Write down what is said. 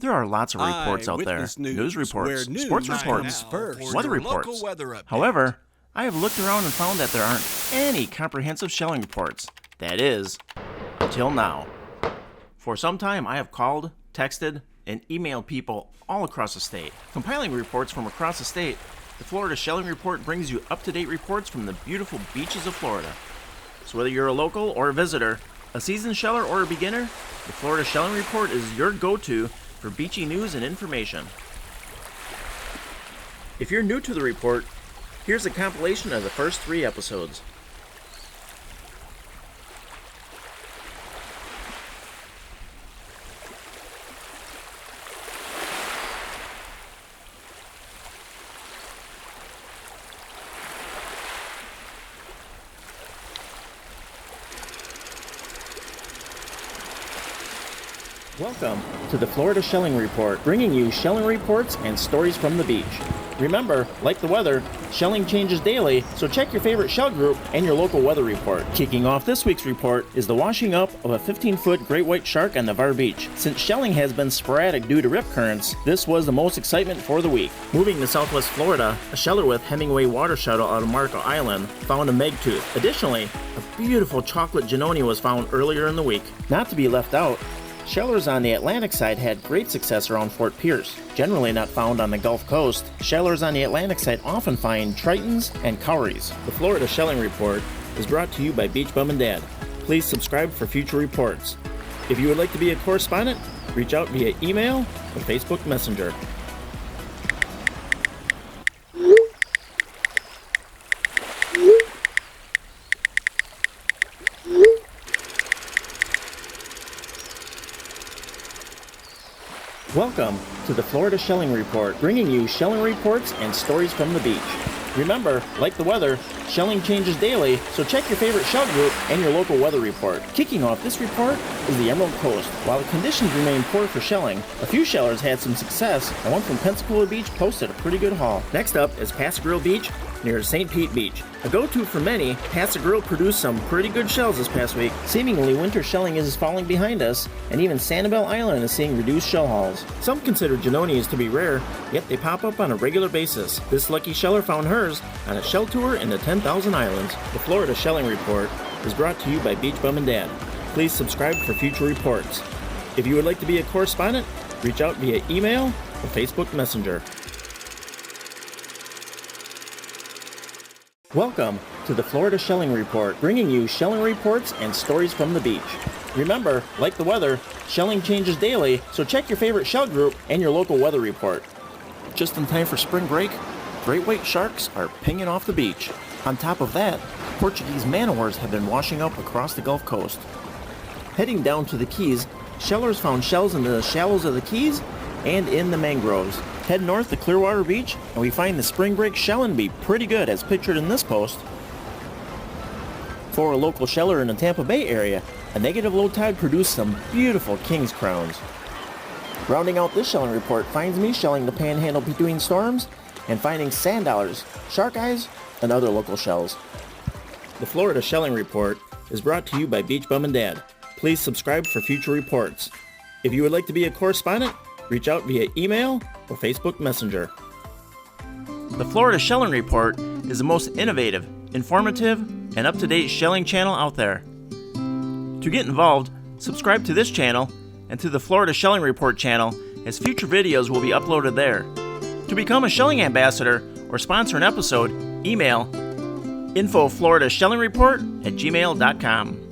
There are lots of reports out there. Eyewitness News reports, where sports news reports, comes first. weather Your reports. local weather updates. However, I have looked around and found that there aren't any comprehensive shelling reports. That is, until now. For some time, I have called, texted, and emailed people all across the state. Compiling reports from across the state, the Florida Shelling Report brings you up-to-date reports from the beautiful beaches of Florida. So whether you're a local or a visitor, a seasoned sheller or a beginner, the Florida Shelling Report is your go-to for beachy news and information. If you're new to the report, here's a compilation of the first 3 episodes. Welcome to the Florida Shelling Report, bringing you shelling reports and stories from the beach. Remember, like the weather, shelling changes daily, so check your favorite shell group and your local weather report. Kicking off this week's report is the washing up of a 15-foot great white shark on Navarre Beach. Since shelling has been sporadic due to rip currents, this was the most excitement for the week. Moving to southwest Florida, a sheller with Hemingway water shuttle out of Marco Island found a megtooth. Additionally, a beautiful chocolate Janoni was found earlier in the week. Not to be left out, shellers on the Atlantic side had great success around Fort Pierce. Generally not found on the Gulf Coast, shellers on the Atlantic side often find tritons and cowries. The Florida Shelling Report is brought to you by Beach Bum and Dad. Please subscribe for future reports. If you would like to be a correspondent, reach out via email or Facebook Messenger. Welcome to the Florida Shelling Report, bringing you shelling reports and stories from the beach. Remember, like the weather, shelling changes daily, so check your favorite shell group and your local weather report. Kicking off this report is the Emerald Coast. While the conditions remain poor for shelling, a few shellers had some success, and one from Pensacola Beach posted a pretty good haul. Next up is Passagrille Beach near St. Pete Beach. A go-to for many, Passagrille produced some pretty good shells this past week. Seemingly, winter shelling is falling behind us, and even Sanibel Island is seeing reduced shell hauls. Some consider Janonis to be rare, yet they pop up on a regular basis. This lucky sheller found hers on a shell tour in the 10,000 Islands. The Florida Shelling Report is brought to you by Beach Bum and Dad. Please subscribe for future reports. If you would like to be a correspondent, reach out via email or Facebook Messenger. Welcome to the Florida Shelling Report, bringing you shelling reports and stories from the beach. Remember, like the weather, shelling changes daily, so check your favorite shell group and your local weather report. Just in time for spring break, great white sharks are pinging off the beach. On top of that, Portuguese man-o-wars have been washing up across the Gulf Coast. Heading down to the Keys, shellers found shells in the shallows of the Keys and in the mangroves. Head north to Clearwater Beach, and we find the spring break shelling to be pretty good as pictured in this post. For a local sheller in the Tampa Bay area, a negative low tide produced some beautiful king's crowns. Rounding out this shelling report finds me shelling the panhandle between storms and finding sand dollars, shark eyes, and other local shells. The Florida Shelling Report is brought to you by Beach Bum and Dad. Please subscribe for future reports. If you would like to be a correspondent, reach out via email or Facebook Messenger. The Florida Shelling Report is the most innovative, informative, and up-to-date shelling channel out there. To get involved, subscribe to this channel and to the Florida Shelling Report channel, as future videos will be uploaded there. To become a shelling ambassador or sponsor an episode, email info@floridashellingreport@gmail.com.